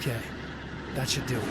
Okay, that should do it.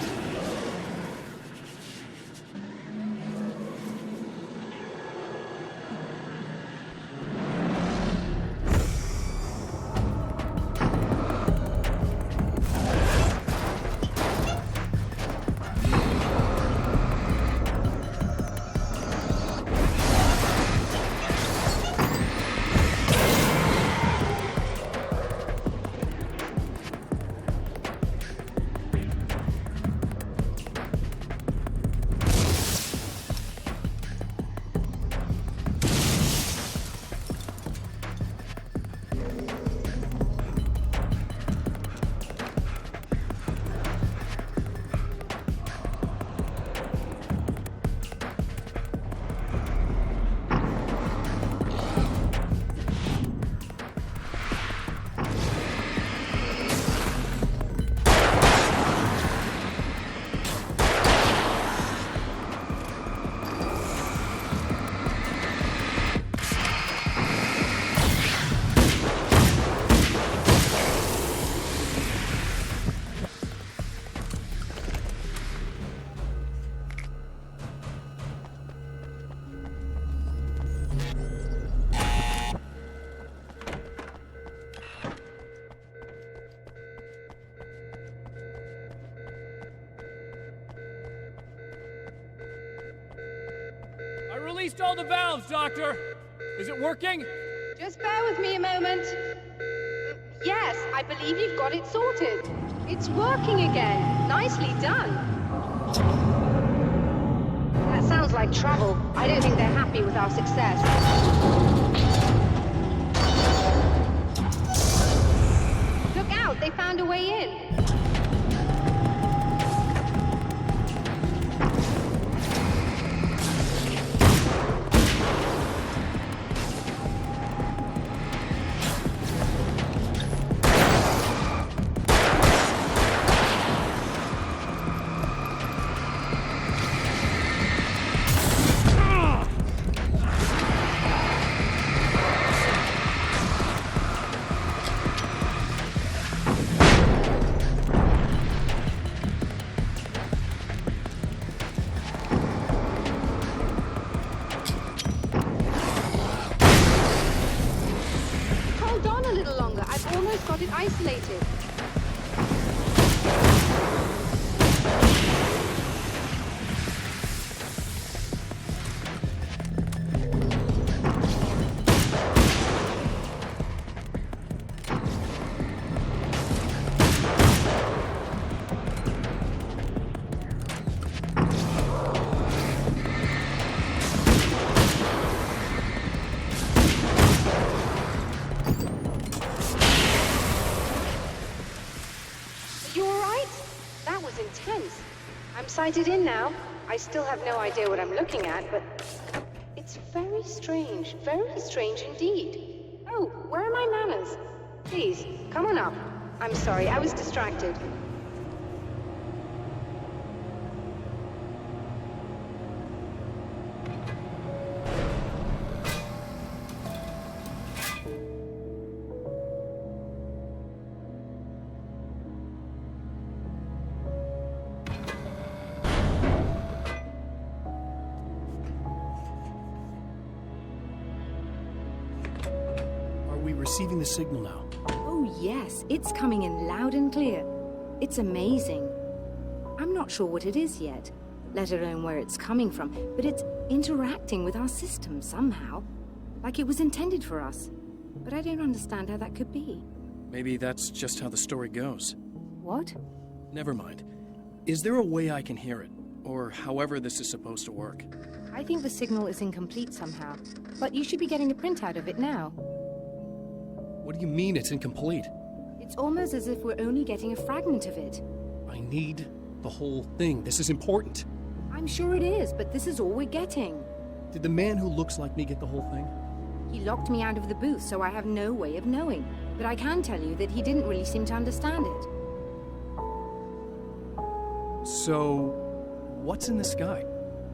Released all the valves, Doctor! Is it working? Just bear with me a moment. Yes, I believe you've got it sorted. It's working again. Nicely done. That sounds like trouble. I don't think they're happy with our success. Look out, they found a way in. Got it isolated. Intense. I'm sighted in now. I still have no idea what I'm looking at, but it's very strange indeed. Oh, where are my manners? Please, come on up. I'm sorry, I was distracted. Receiving the signal now. Oh yes, it's coming in loud and clear. It's amazing. I'm not sure what it is yet, let alone where it's coming from, but it's interacting with our system somehow. Like it was intended for us. But I don't understand how that could be. Maybe that's just how the story goes. What? Never mind. Is there a way I can hear it? Or however this is supposed to work? I think the signal is incomplete somehow, but you should be getting a printout of it now. What do you mean it's incomplete? It's almost as if we're only getting a fragment of it. I need the whole thing. This is important. I'm sure it is, but this is all we're getting. Did the man who looks like me get the whole thing? He locked me out of the booth, so I have no way of knowing. But I can tell you that he didn't really seem to understand it. So, what's in the sky?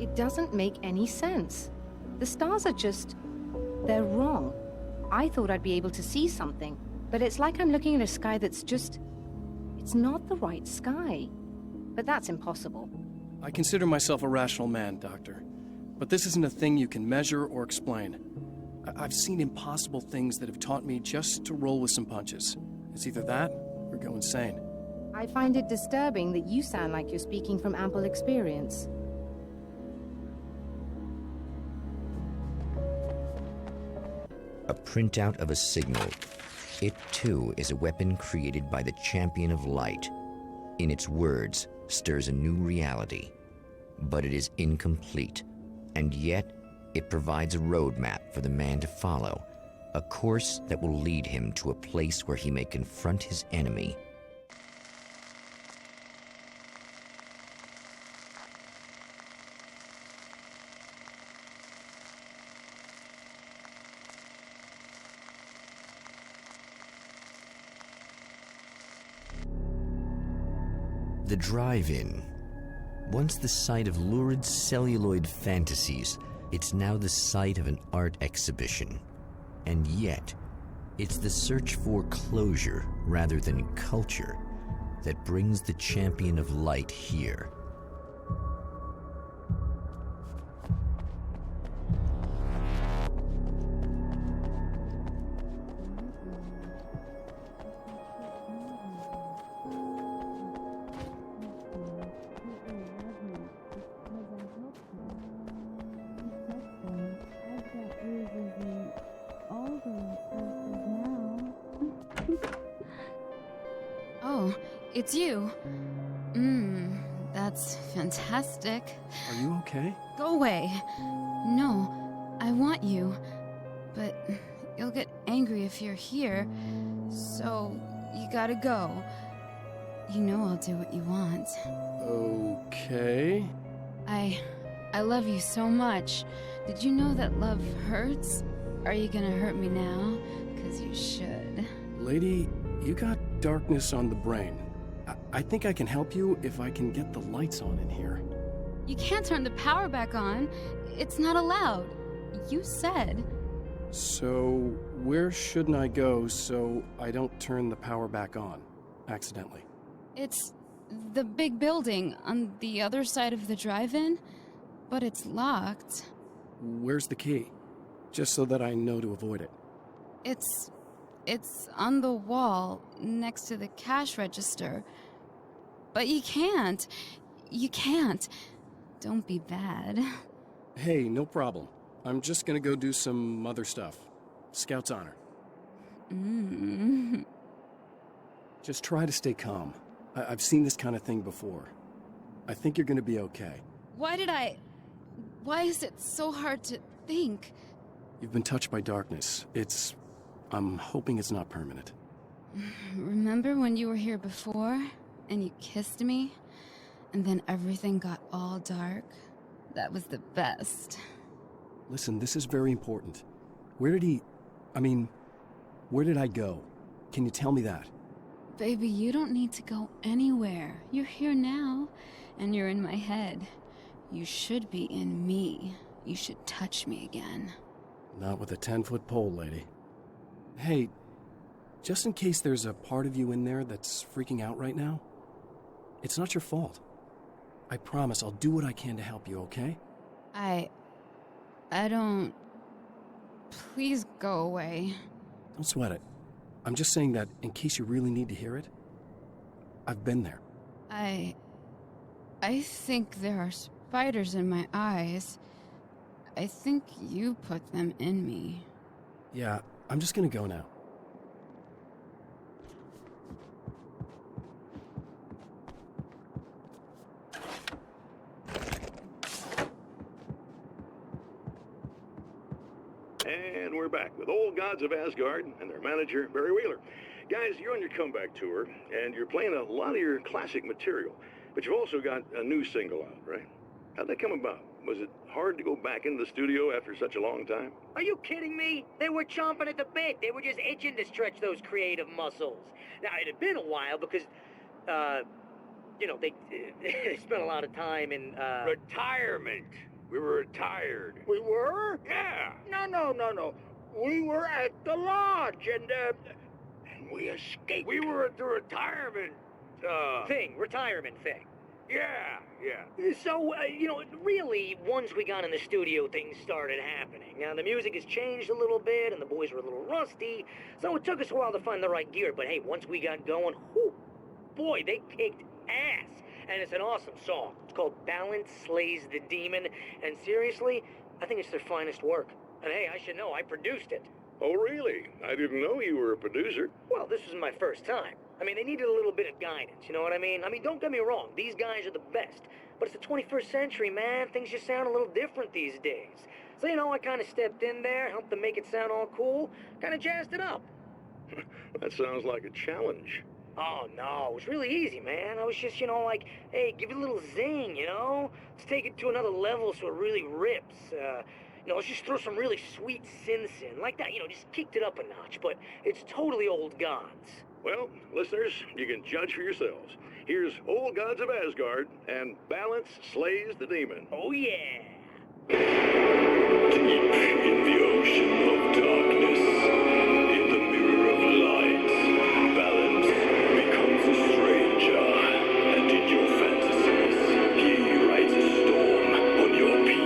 It doesn't make any sense. The stars are just... they're wrong. I thought I'd be able to see something, but it's like I'm looking at a sky that's just... it's not the right sky. But that's impossible. I consider myself a rational man, Doctor. But this isn't a thing you can measure or explain. I've seen impossible things that have taught me just to roll with some punches. It's either that or go insane. I find it disturbing that you sound like you're speaking from ample experience. A printout of a signal. It, too, is a weapon created by the Champion of Light. In its words, stirs a new reality. But it is incomplete, and yet it provides a roadmap for the man to follow, a course that will lead him to a place where he may confront his enemy. The drive-in. Once the site of lurid celluloid fantasies, it's now the site of an art exhibition. And yet, it's the search for closure rather than culture that brings the Champion of Light here. Oh, it's you. That's fantastic. Are you okay? Go away. No, I want you. But you'll get angry if you're here. So, you gotta go. You know I'll do what you want. Okay. I love you so much. Did you know that love hurts? Are you gonna hurt me now? 'Cause you should. Lady, you got darkness on the brain. I think I can help you if I can get the lights on in here. You can't turn the power back on. It's not allowed. You said. So, where shouldn't I go so I don't turn the power back on accidentally? It's the big building on the other side of the drive-in, but it's locked. Where's the key? Just so that I know to avoid it. It's on the wall next to the cash register. But you can't. You can't. Don't be bad. Hey, no problem. I'm just gonna go do some other stuff. Scout's honor. Just try to stay calm. I've seen this kind of thing before. I think you're gonna be okay. Why is it so hard to think? You've been touched by darkness. I'm hoping it's not permanent. Remember when you were here before, and you kissed me? And then everything got all dark? That was the best. Listen, this is very important. Where did I go? Can you tell me that? Baby, you don't need to go anywhere. You're here now, and you're in my head. You should be in me. You should touch me again. Not with a 10-foot pole, lady. Hey, just in case there's a part of you in there that's freaking out right now, it's not your fault. I promise I'll do what I can to help you, okay? I don't... Please go away. Don't sweat it. I'm just saying that in case you really need to hear it, I've been there. I think there are spiders in my eyes. I think you put them in me. Yeah, I'm just gonna go now. And we're back with Old Gods of Asgard and their manager, Barry Wheeler. Guys, you're on your comeback tour, and you're playing a lot of your classic material, but you've also got a new single out, right? How'd that come about? Was it hard to go back into the studio after such a long time? Are you kidding me? They were chomping at the bit. They were just itching to stretch those creative muscles. Now, it had been a while because, they spent a lot of time in, Retirement. We were retired. We were? Yeah. No. We were at the lodge, and We escaped. We were at the retirement retirement thing. Yeah. So, really, once we got in the studio, things started happening. Now, the music has changed a little bit, and the boys were a little rusty, so it took us a while to find the right gear. But hey, once we got going, whew, boy, they kicked ass. And it's an awesome song. It's called Balance Slays the Demon, and seriously, I think it's their finest work. And hey, I should know, I produced it. Oh, really? I didn't know you were a producer. Well, this was my first time. I mean, they needed a little bit of guidance, you know what I mean? Don't get me wrong, these guys are the best. But it's the 21st century, man. Things just sound a little different these days. So, I kind of stepped in there, helped them make it sound all cool, kind of jazzed it up. That sounds like a challenge. Oh, no, it was really easy, man. I was just, like, hey, give it a little zing, Let's take it to another level so it really rips. Let's just throw some really sweet synths in. Like that, just kicked it up a notch. But it's totally old gods. Well, listeners, you can judge for yourselves. Here's Old Gods of Asgard and Balance Slays the Demon. Oh, yeah. Deep in the ocean of darkness, in the mirror of light, Balance becomes a stranger, and in your fantasies, he rides a storm on your peace.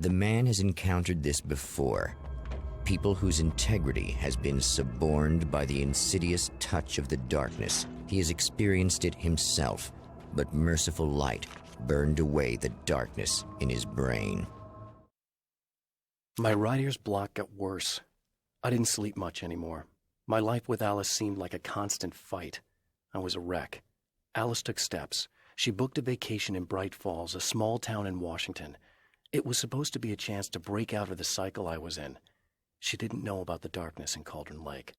The man has encountered this before. People whose integrity has been suborned by the insidious touch of the darkness. He has experienced it himself, but merciful light burned away the darkness in his brain. My writer's block got worse. I didn't sleep much anymore. My life with Alice seemed like a constant fight. I was a wreck. Alice took steps. She booked a vacation in Bright Falls, a small town in Washington. It was supposed to be a chance to break out of the cycle I was in. She didn't know about the darkness in Cauldron Lake.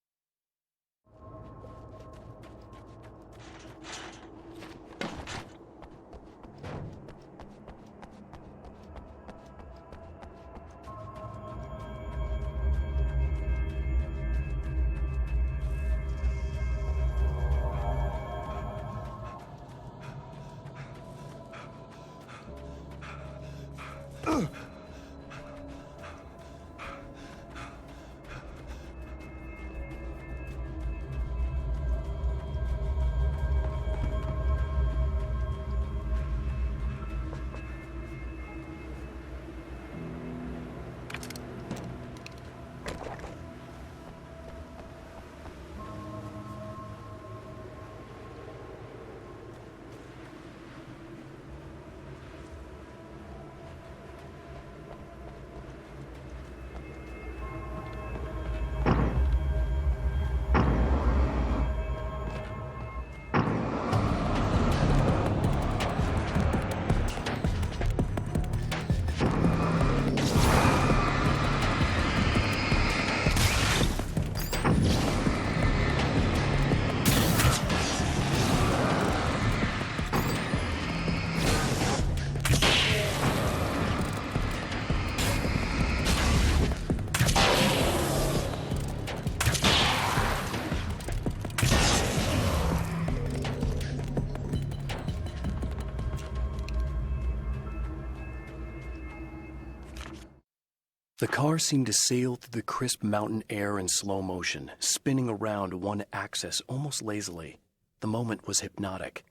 The car seemed to sail through the crisp mountain air in slow motion, spinning around one axis almost lazily. The moment was hypnotic.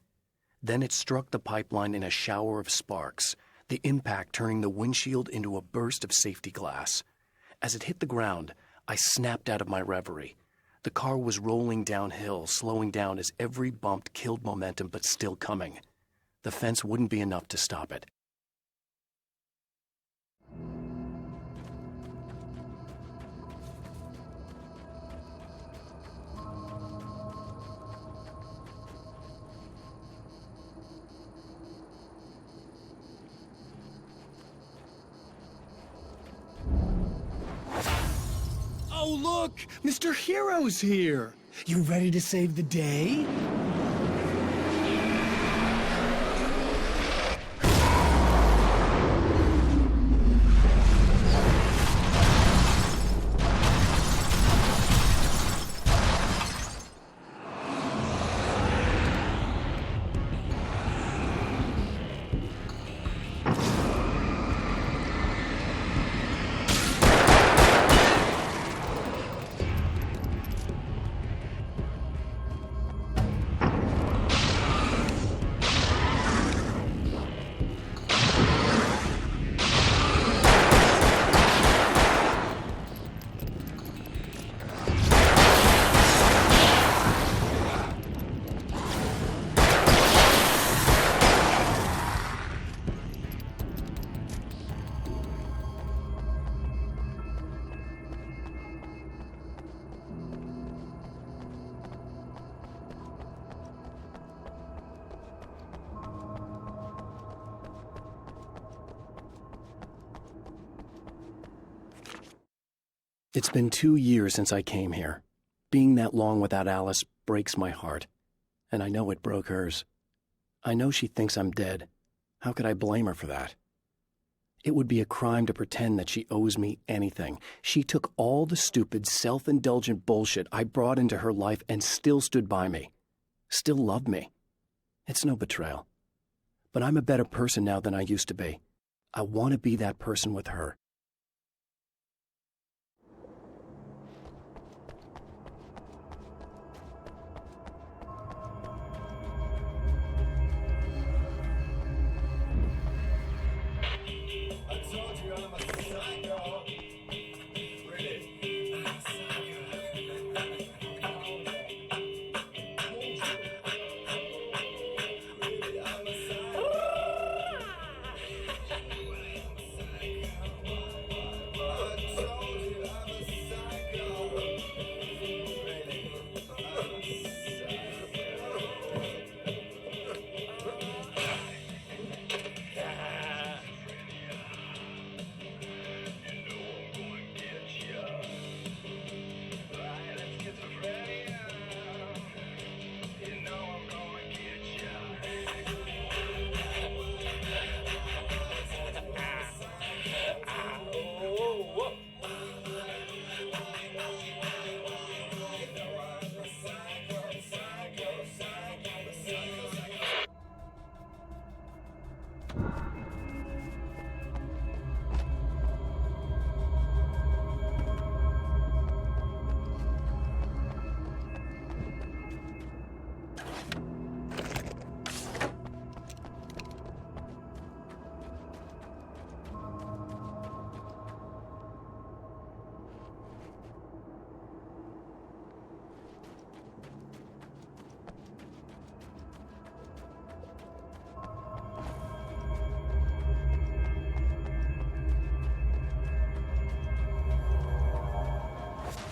Then it struck the pipeline in a shower of sparks, the impact turning the windshield into a burst of safety glass. As it hit the ground, I snapped out of my reverie. The car was rolling downhill, slowing down as every bump killed momentum but still coming. The fence wouldn't be enough to stop it. Oh, look! Mr. Hero's here! You ready to save the day? It's been 2 years since I came here. Being that long without Alice breaks my heart, and I know it broke hers. I know she thinks I'm dead. How could I blame her for that? It would be a crime to pretend that she owes me anything. She took all the stupid, self-indulgent bullshit I brought into her life and still stood by me. Still loved me. It's no betrayal. But I'm a better person now than I used to be. I want to be that person with her. I told you I'm a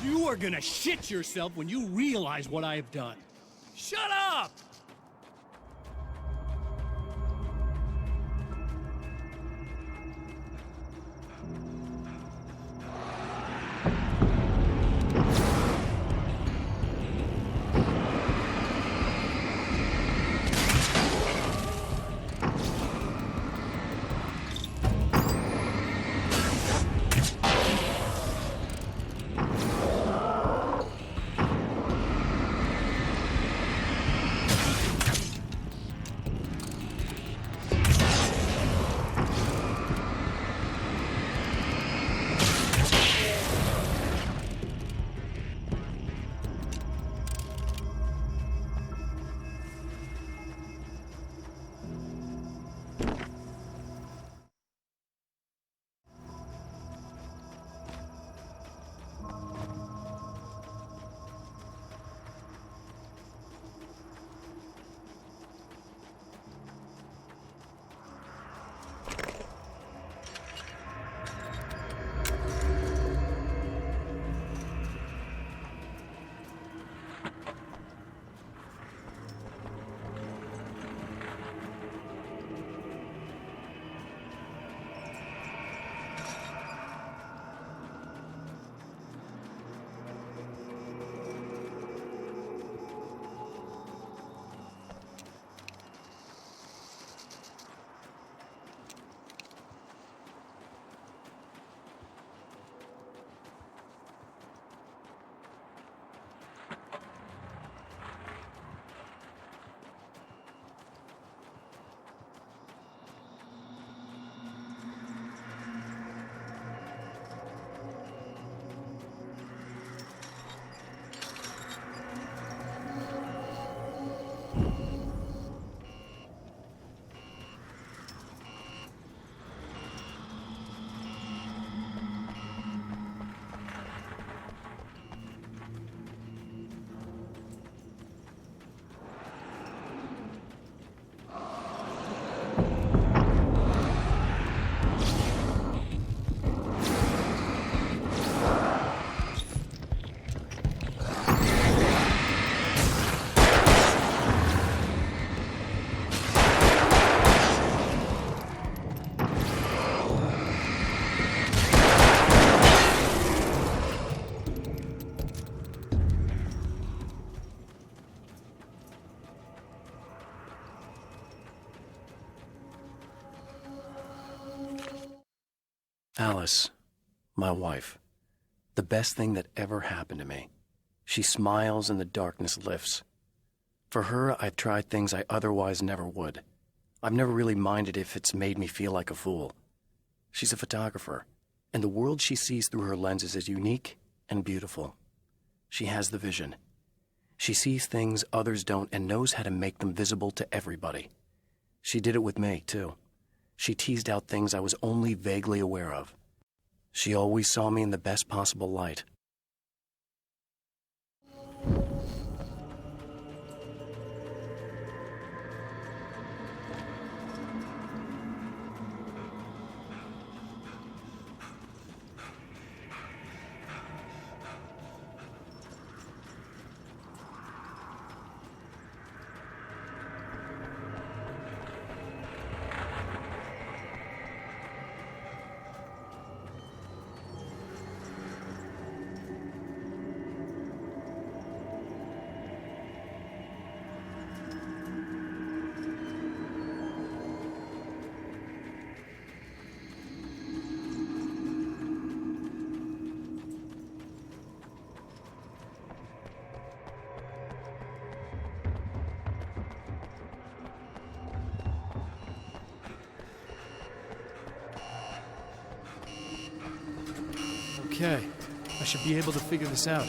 You are gonna shit yourself when you realize what I have done. Shut up! Alice, my wife, the best thing that ever happened to me. She smiles and the darkness lifts. For her, I've tried things I otherwise never would. I've never really minded if it's made me feel like a fool. She's a photographer, and the world she sees through her lenses is unique and beautiful. She has the vision. She sees things others don't and knows how to make them visible to everybody. She did it with me, too. She teased out things I was only vaguely aware of. She always saw me in the best possible light. Okay, I should be able to figure this out.